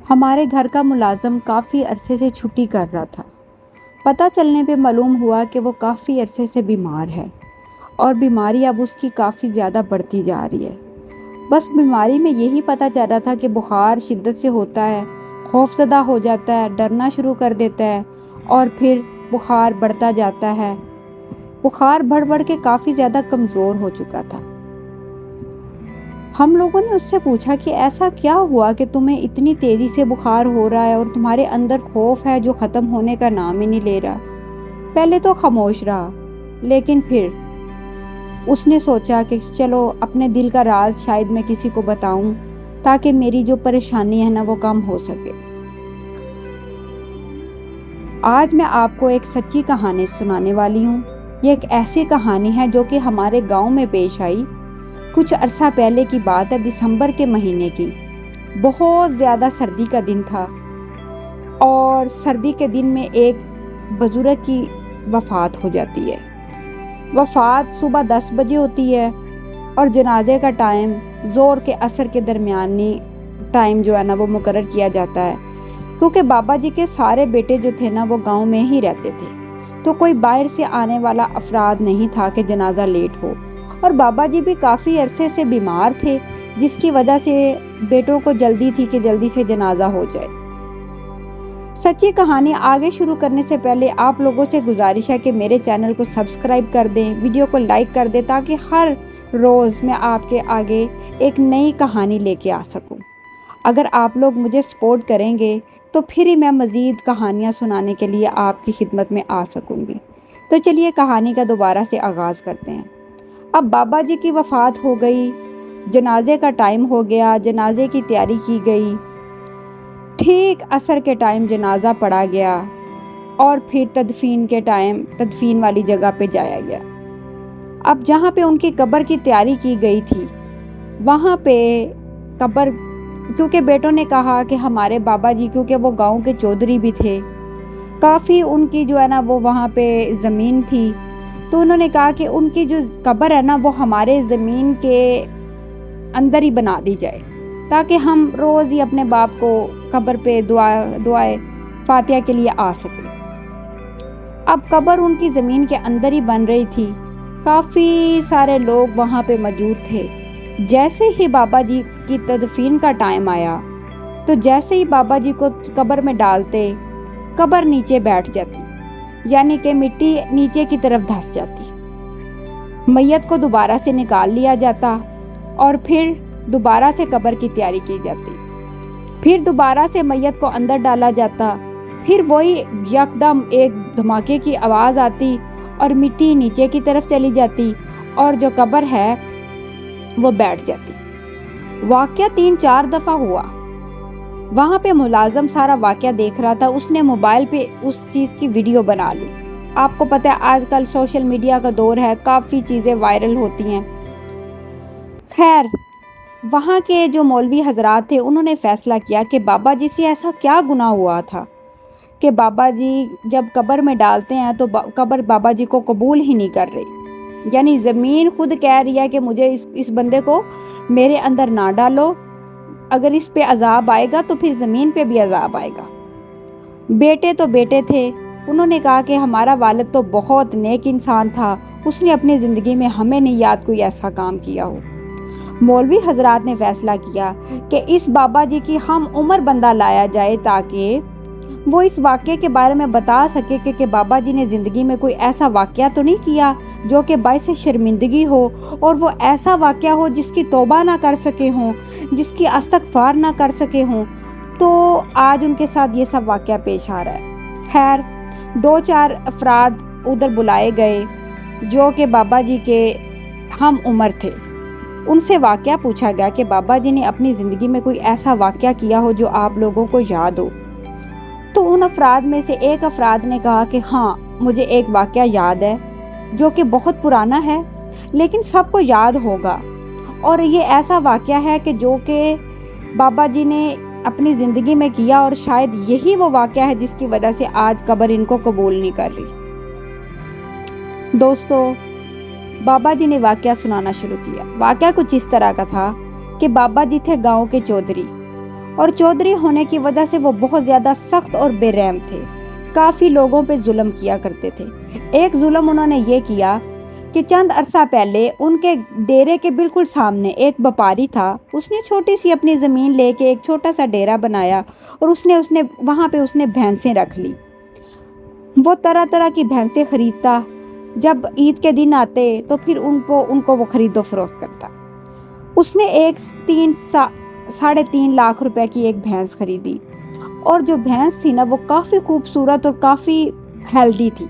ہمارے گھر کا ملازم کافی عرصے سے چھٹی کر رہا تھا۔ پتہ چلنے پہ معلوم ہوا کہ وہ کافی عرصے سے بیمار ہے اور بیماری اب اس کی کافی زیادہ بڑھتی جا رہی ہے۔ بس بیماری میں یہی پتہ چل رہا تھا کہ بخار شدت سے ہوتا ہے، خوف زدہ ہو جاتا ہے، ڈرنا شروع کر دیتا ہے اور پھر بخار بڑھتا جاتا ہے۔ بخار بڑھ کے کافی زیادہ کمزور ہو چکا تھا۔ ہم لوگوں نے اس سے پوچھا کہ ایسا کیا ہوا کہ تمہیں اتنی تیزی سے بخار ہو رہا ہے اور تمہارے اندر خوف ہے جو ختم ہونے کا نام ہی نہیں لے رہا۔ پہلے تو خاموش رہا، لیکن پھر اس نے سوچا کہ چلو اپنے دل کا راز شاید میں کسی کو بتاؤں تاکہ میری جو پریشانی ہے نا وہ کم ہو سکے۔ آج میں آپ کو ایک سچی کہانی سنانے والی ہوں۔ یہ ایک ایسی کہانی ہے جو کہ ہمارے گاؤں میں پیش آئی۔ کچھ عرصہ پہلے کی بات ہے، دسمبر کے مہینے کی۔ بہت زیادہ سردی کا دن تھا اور سردی کے دن میں ایک بزرگ کی وفات ہو جاتی ہے۔ وفات صبح 10 بجے ہوتی ہے اور جنازے کا ٹائم ظہر کے عصر کے درمیانی ٹائم جو ہے نا وہ مقرر کیا جاتا ہے، کیونکہ بابا جی کے سارے بیٹے جو تھے نا وہ گاؤں میں ہی رہتے تھے، تو کوئی باہر سے آنے والا افراد نہیں تھا کہ جنازہ لیٹ ہو، اور بابا جی بھی کافی عرصے سے بیمار تھے جس کی وجہ سے بیٹوں کو جلدی تھی کہ جلدی سے جنازہ ہو جائے۔ سچی کہانی آگے شروع کرنے سے پہلے آپ لوگوں سے گزارش ہے کہ میرے چینل کو سبسکرائب کر دیں، ویڈیو کو لائک کر دیں تاکہ ہر روز میں آپ کے آگے ایک نئی کہانی لے کے آ سکوں۔ اگر آپ لوگ مجھے سپورٹ کریں گے تو پھر ہی میں مزید کہانیاں سنانے کے لیے آپ کی خدمت میں آ سکوں گی۔ تو چلیے کہانی کا دوبارہ سے آغاز کرتے ہیں۔ اب بابا جی کی وفات ہو گئی، جنازے کا ٹائم ہو گیا، جنازے کی تیاری کی گئی، ٹھیک عصر کے ٹائم جنازہ پڑھا گیا اور پھر تدفین والی جگہ پہ جایا گیا۔ اب جہاں پہ ان کی قبر کی تیاری کی گئی تھی وہاں پہ قبر، کیونکہ بیٹوں نے کہا کہ ہمارے بابا جی، کیونکہ وہ گاؤں کے چودھری بھی تھے، کافی ان کی جو ہے نا وہ وہاں پہ زمین تھی، تو انہوں نے کہا کہ ان کی جو قبر ہے نا وہ ہمارے زمین کے اندر ہی بنا دی جائے تاکہ ہم روز ہی اپنے باپ کو قبر پہ دعائے فاتحہ کے لیے آ سکیں۔ اب قبر ان کی زمین کے اندر ہی بن رہی تھی، کافی سارے لوگ وہاں پہ موجود تھے۔ جیسے ہی بابا جی کی تدفین کا ٹائم آیا تو جیسے ہی بابا جی کو قبر میں ڈالتے، قبر نیچے بیٹھ جاتی، یعنی کہ مٹی نیچے کی طرف دھس جاتی۔ میت کو دوبارہ سے نکال لیا جاتا اور پھر دوبارہ سے قبر کی تیاری کی جاتی، پھر دوبارہ سے میت کو اندر ڈالا جاتا، پھر وہی یکدم ایک دھماکے کی آواز آتی اور مٹی نیچے کی طرف چلی جاتی اور جو قبر ہے وہ بیٹھ جاتی۔ واقعہ 3-4 دفعہ ہوا۔ وہاں پہ ملازم سارا واقعہ دیکھ رہا تھا، اس نے موبائل پہ اس چیز کی ویڈیو بنا لی۔ آپ کو پتہ ہے آج کل سوشل میڈیا کا دور ہے، کافی چیزیں وائرل ہوتی ہیں۔ خیر، وہاں کے جو مولوی حضرات تھے انہوں نے فیصلہ کیا کہ بابا جی سے ایسا کیا گناہ ہوا تھا کہ بابا جی جب قبر میں ڈالتے ہیں تو قبر بابا جی کو قبول ہی نہیں کر رہی، یعنی زمین خود کہہ رہی ہے کہ مجھے اس بندے کو میرے اندر نہ ڈالو، اگر اس پہ عذاب آئے گا تو پھر زمین پہ بھی عذاب آئے گا۔ بیٹے تو بیٹے تھے، انہوں نے کہا کہ ہمارا والد تو بہت نیک انسان تھا، اس نے اپنی زندگی میں ہمیں نہیں یاد کوئی ایسا کام کیا ہو۔ مولوی حضرات نے فیصلہ کیا کہ اس بابا جی کی ہم عمر بندہ لایا جائے تاکہ وہ اس واقعے کے بارے میں بتا سکے کہ بابا جی نے زندگی میں کوئی ایسا واقعہ تو نہیں کیا جو کہ باعث شرمندگی ہو، اور وہ ایسا واقعہ ہو جس کی توبہ نہ کر سکے ہوں، جس کی استغفار نہ کر سکے ہوں۔ تو آج ان کے ساتھ یہ سب واقعہ پیش آ رہا ہے۔ خیر، 2-4 افراد ادھر بلائے گئے جو کہ بابا جی کے ہم عمر تھے، ان سے واقعہ پوچھا گیا کہ بابا جی نے اپنی زندگی میں کوئی ایسا واقعہ کیا ہو جو آپ لوگوں کو یاد ہو۔ تو ان افراد میں سے ایک افراد نے کہا کہ ہاں، مجھے ایک واقعہ یاد ہے جو کہ بہت پرانا ہے لیکن سب کو یاد ہوگا، اور یہ ایسا واقعہ ہے کہ جو کہ بابا جی نے اپنی زندگی میں کیا، اور شاید یہی وہ واقعہ ہے جس کی وجہ سے آج قبر ان کو قبول نہیں کر رہی۔ دوستو، بابا جی نے واقعہ سنانا شروع کیا۔ واقعہ کچھ اس طرح کا تھا کہ بابا جی تھے گاؤں کے چودھری، اور چودھری ہونے کی وجہ سے وہ بہت زیادہ سخت اور بے رحم تھے، کافی لوگوں پہ ظلم کیا کرتے تھے۔ ایک ظلم انہوں نے یہ کیا کہ چند عرصہ پہلے ان کے ڈیرے کے بالکل سامنے ایک وپاری تھا، اس نے چھوٹی سی اپنی زمین لے کے ایک چھوٹا سا ڈیرا بنایا اور اس نے وہاں پہ بھینسیں رکھ لی۔ وہ طرح طرح کی بھینسیں خریدتا، جب عید کے دن آتے تو پھر ان کو وہ خرید و فروخت کرتا۔ اس نے 3.5 لاکھ روپے کی ایک بھینس خریدی، اور جو بھینس تھی نا وہ کافی خوبصورت اور کافی ہیلدی تھی۔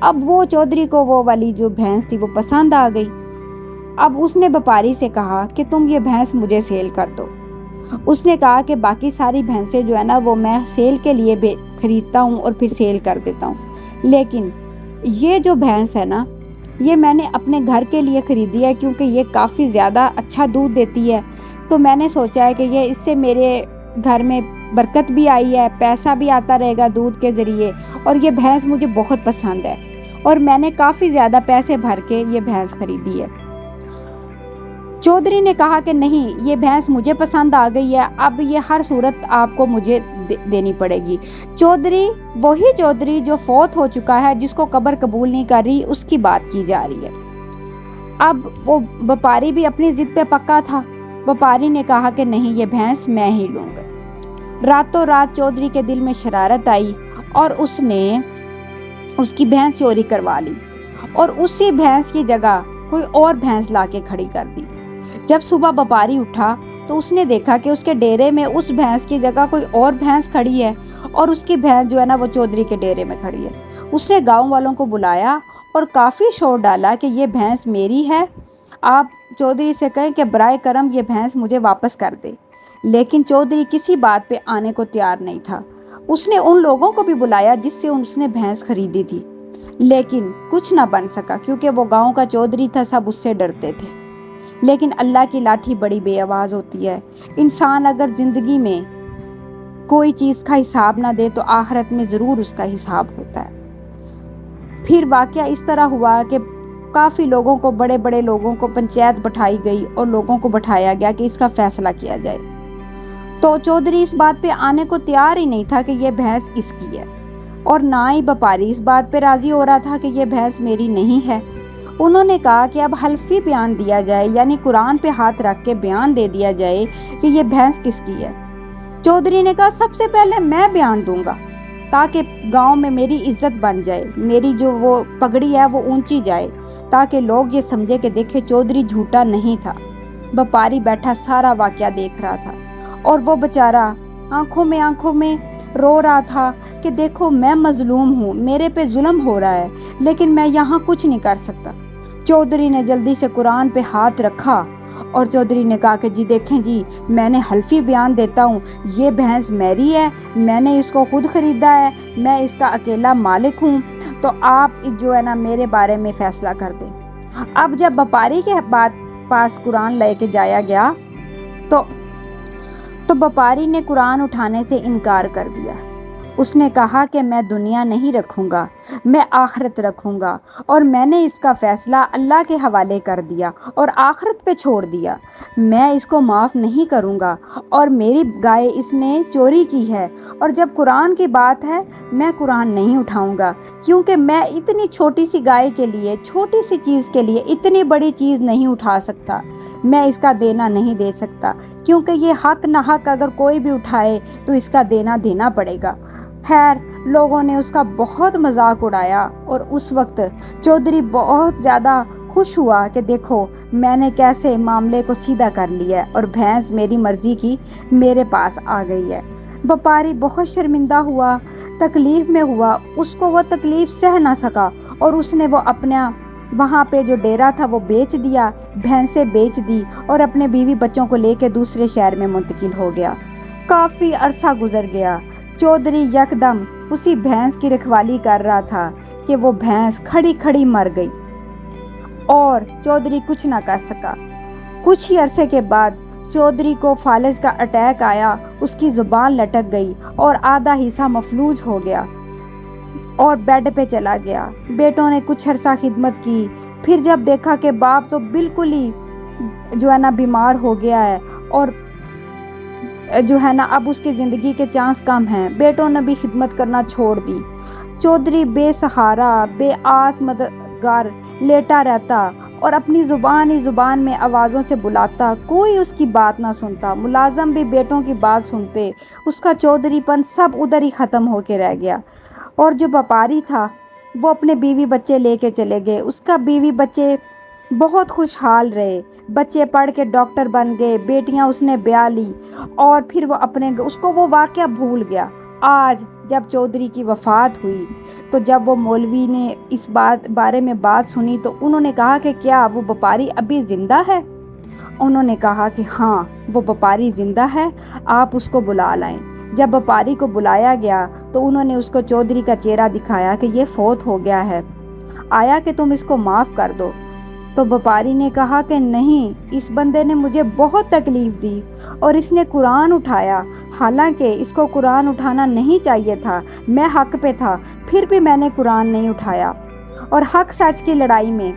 اب وہ چودھری کو وہ والی جو بھینس تھی وہ پسند آ گئی۔ اب اس نے وپاری سے کہا کہ تم یہ بھینس مجھے سیل کر دو۔ اس نے کہا کہ باقی ساری بھینسیں جو ہے نا وہ میں سیل کے لیے خریدتا ہوں اور پھر سیل کر دیتا ہوں، لیکن یہ جو بھینس ہے نا یہ میں نے اپنے گھر کے لیے خریدی ہے، کیونکہ یہ کافی زیادہ اچھا دودھ دیتی ہے، تو میں نے سوچا ہے کہ یہ اس سے میرے گھر میں برکت بھی آئی ہے، پیسہ بھی آتا رہے گا دودھ کے ذریعے، اور یہ بھینس مجھے بہت پسند ہے اور میں نے کافی زیادہ پیسے بھر کے یہ بھینس خریدی ہے۔ چودھری نے کہا کہ نہیں، یہ بھینس مجھے پسند آ گئی ہے، اب یہ ہر صورت آپ کو مجھے دینی پڑے گی۔ وہی چودھری جو فوت ہو چکا ہے، جس کو قبر قبول نہیں کر رہی، اس کی بات کی جا رہی ہے۔ اب وہ وپاری بھی اپنی ضد پہ پکا تھا۔ وپاری نے کہا کہ نہیں، یہ بھینس میں ہی لوں گا۔ راتوں رات چودھری کے دل میں شرارت آئی اور اس نے اس کی بھینس چوری کروا لی اور اسی بھینس کی جگہ کوئی اور بھینس لا کے کھڑی کر دی۔ جب صبح وپاری اٹھا تو اس نے دیکھا کہ اس کے ڈیرے میں اس بھینس کی جگہ کوئی اور بھینس کھڑی ہے، اور اس کی بھینس جو ہے نا وہ چودھری کے ڈیرے میں کھڑی ہے۔ اس نے گاؤں والوں کو بلایا اور کافی شور ڈالا کہ یہ بھینس میری ہے، آپ چودھری سے کہیں کہ برائے کرم یہ بھینس مجھے واپس کر دے۔ لیکن چودھری کسی بات پہ آنے کو تیار نہیں تھا۔ اس نے ان لوگوں کو بھی بلایا جس سے اس نے بھینس خریدی تھی، لیکن کچھ نہ بن سکا، کیونکہ وہ گاؤں کا چودھری تھا، سب اس سے ڈرتے تھے۔ لیکن اللہ کی لاٹھی بڑی بے آواز ہوتی ہے۔ انسان اگر زندگی میں کوئی چیز کا حساب نہ دے تو آخرت میں ضرور اس کا حساب ہوتا ہے۔ پھر واقعہ اس طرح ہوا کہ کافی لوگوں کو، بڑے بڑے لوگوں کو پنچایت بٹھائی گئی اور لوگوں کو بٹھایا گیا کہ اس کا فیصلہ کیا جائے۔ تو چودھری اس بات پہ آنے کو تیار ہی نہیں تھا کہ یہ بھینس اس کی ہے، اور نہ ہی وپاری اس بات پہ راضی ہو رہا تھا کہ یہ بھینس میری نہیں ہے۔ انہوں نے کہا کہ اب حلفی بیان دیا جائے، یعنی قرآن پہ ہاتھ رکھ کے بیان دے دیا جائے کہ یہ بھینس کس کی ہے۔ چودھری نے کہا سب سے پہلے میں بیان دوں گا تاکہ گاؤں میں میری عزت بن جائے، میری جو وہ پگڑی ہے وہ اونچی جائے، تاکہ لوگ یہ سمجھے کہ دیکھے چودھری جھوٹا نہیں تھا۔ وپاری بیٹھا سارا واقعہ دیکھ رہا تھا اور وہ بیچارہ آنکھوں میں رو رہا تھا کہ دیکھو میں مظلوم ہوں، میرے پہ ظلم ہو رہا ہے، لیکن میں یہاں کچھ نہیں کر سکتا۔ چودھری نے جلدی سے قرآن پہ ہاتھ رکھا اور چودھری نے کہا کہ جی دیکھیں جی، میں نے حلفی بیان دیتا ہوں، یہ بھینس میری ہے، میں نے اس کو خود خریدا ہے، میں اس کا اکیلا مالک ہوں، تو آپ جو ہے نا میرے بارے میں فیصلہ کر دیں۔ اب جب وپاری کے پاس قرآن لے کے جایا گیا تو وپاری نے قرآن اٹھانے سے انکار کر دیا۔ اس نے کہا کہ میں دنیا نہیں رکھوں گا، میں آخرت رکھوں گا، اور میں نے اس کا فیصلہ اللہ کے حوالے کر دیا اور آخرت پہ چھوڑ دیا، میں اس کو معاف نہیں کروں گا، اور میری گائے اس نے چوری کی ہے، اور جب قرآن کی بات ہے میں قرآن نہیں اٹھاؤں گا، کیونکہ میں اتنی چھوٹی سی گائے کے لیے، چھوٹی سی چیز کے لیے اتنی بڑی چیز نہیں اٹھا سکتا، میں اس کا دینا نہیں دے سکتا، کیونکہ یہ حق نہ حق اگر کوئی بھی اٹھائے تو اس کا دینا پڑے گا۔ خیر، لوگوں نے اس کا بہت مذاق اڑایا اور اس وقت چودھری بہت زیادہ خوش ہوا کہ دیکھو میں نے کیسے معاملے کو سیدھا کر لیا ہے اور بھینس میری مرضی کی میرے پاس آ گئی ہے۔ وپاری بہت شرمندہ ہوا، تکلیف میں ہوا، اس کو وہ تکلیف سہ نہ سکا اور اس نے وہ اپنا وہاں پہ جو ڈیرا تھا وہ بیچ دیا، بھینسیں بیچ دی اور اپنے بیوی بچوں کو لے کے دوسرے شہر میں منتقل ہو گیا۔ کافی عرصہ گزر گیا، چودھری یکدم اسی بھینس کی رکھوالی کر رہا تھا کہ وہ بھینس کھڑی مر گئی اور چودھری کچھ نہ کر سکا۔ کچھ ہی عرصے کے بعد چودھری کو فالج کا اٹیک آیا، اس کی زبان لٹک گئی اور آدھا حصہ مفلوج ہو گیا اور بیڈ پہ چلا گیا۔ بیٹوں نے کچھ عرصہ خدمت کی، پھر جب دیکھا کہ باپ تو بالکل ہی جو ہے نا بیمار ہو گیا ہے اور جو ہے نا اب اس کی زندگی کے چانس کم ہیں۔ بیٹوں نے بھی خدمت کرنا چھوڑ دی۔ چودھری بے سہارا، بے آس مددگار لیٹا رہتا اور اپنی زبان ہی زبان میں آوازوں سے بلاتا، کوئی اس کی بات نہ سنتا۔ ملازم بھی بیٹوں کی بات سنتے، اس کا چودھری پن سب ادھر ہی ختم ہو کے رہ گیا۔ اور جو وپاری تھا وہ اپنے بیوی بچے لے کے چلے گئے۔ اس کا بیوی بچے بہت خوشحال رہے، بچے پڑھ کے ڈاکٹر بن گئے، بیٹیاں اس نے بیاہ لی اور پھر وہ اس کو وہ واقعہ بھول گیا۔ آج جب چودھری کی وفات ہوئی تو جب وہ مولوی نے اس بارے میں بات سنی تو انہوں نے کہا کہ کیا وہ وپاری ابھی زندہ ہے؟ انہوں نے کہا کہ ہاں وہ وپاری زندہ ہے، آپ اس کو بلا لائیں۔ جب وپاری کو بلایا گیا تو انہوں نے اس کو چودھری کا چہرہ دکھایا کہ یہ فوت ہو گیا ہے، آیا کہ تم اس کو معاف کر دو۔ تو وپاری نے کہا کہ نہیں، اس بندے نے مجھے بہت تکلیف دی اور اس نے قرآن اٹھایا، حالانکہ اس کو قرآن اٹھانا نہیں چاہیے تھا، میں حق پہ تھا پھر بھی میں نے قرآن نہیں اٹھایا، اور حق سچ کی لڑائی میں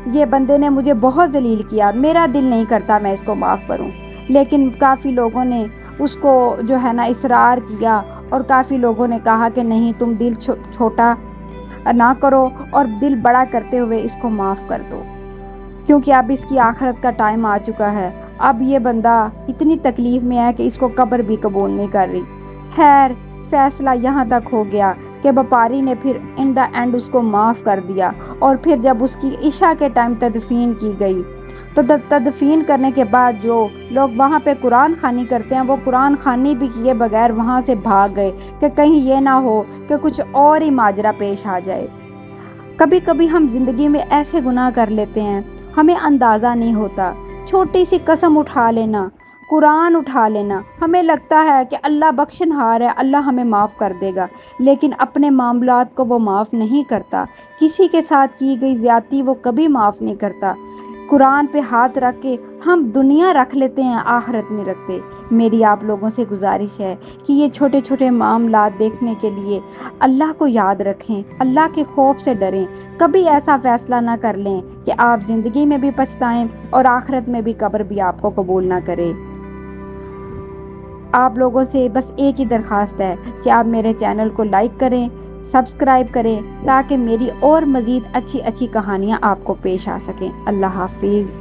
یہ بندے نے مجھے بہت ذلیل کیا، میرا دل نہیں کرتا میں اس کو معاف کروں۔ لیکن کافی لوگوں نے اس کو جو ہے نا اصرار کیا اور کافی لوگوں نے کہا کہ نہیں، تم دل چھوٹا نہ کرو اور دل بڑا کرتے ہوئے اس کو معاف کر دو، کیونکہ اب اس کی آخرت کا ٹائم آ چکا ہے۔ اب یہ بندہ اتنی تکلیف میں ہے کہ اس کو قبر بھی قبول نہیں کر رہی۔ خیر، فیصلہ یہاں تک ہو گیا کہ وپاری نے پھر ان دا اینڈ اس کو معاف کر دیا، اور پھر جب اس کی عشاء کے ٹائم تدفین کی گئی تو تدفین کرنے کے بعد جو لوگ وہاں پہ قرآن خوانی کرتے ہیں وہ قرآن خوانی بھی کیے بغیر وہاں سے بھاگ گئے کہ کہیں یہ نہ ہو کہ کچھ اور ہی ماجرا پیش آ جائے۔ کبھی کبھی ہم زندگی میں ایسے گناہ کر لیتے ہیں، ہمیں اندازہ نہیں ہوتا، چھوٹی سی قسم اٹھا لینا، قرآن اٹھا لینا، ہمیں لگتا ہے کہ اللہ بخشنہار ہے، اللہ ہمیں معاف کر دے گا، لیکن اپنے معاملات کو وہ معاف نہیں کرتا۔ کسی کے ساتھ کی گئی زیادتی وہ کبھی معاف نہیں کرتا۔ قرآن پہ ہاتھ رکھ کے ہم دنیا رکھ لیتے ہیں، آخرت نہیں رکھتے۔ میری آپ لوگوں سے گزارش ہے کہ یہ چھوٹے چھوٹے معاملات دیکھنے کے لیے اللہ کو یاد رکھیں، اللہ کے خوف سے ڈریں، کبھی ایسا فیصلہ نہ کر لیں کہ آپ زندگی میں بھی پچھتائیں اور آخرت میں بھی قبر بھی آپ کو قبول نہ کرے۔ آپ لوگوں سے بس ایک ہی درخواست ہے کہ آپ میرے چینل کو لائک کریں، سبسکرائب کریں، تاکہ میری اور مزید اچھی اچھی کہانیاں آپ کو پیش آ سکیں۔ اللہ حافظ۔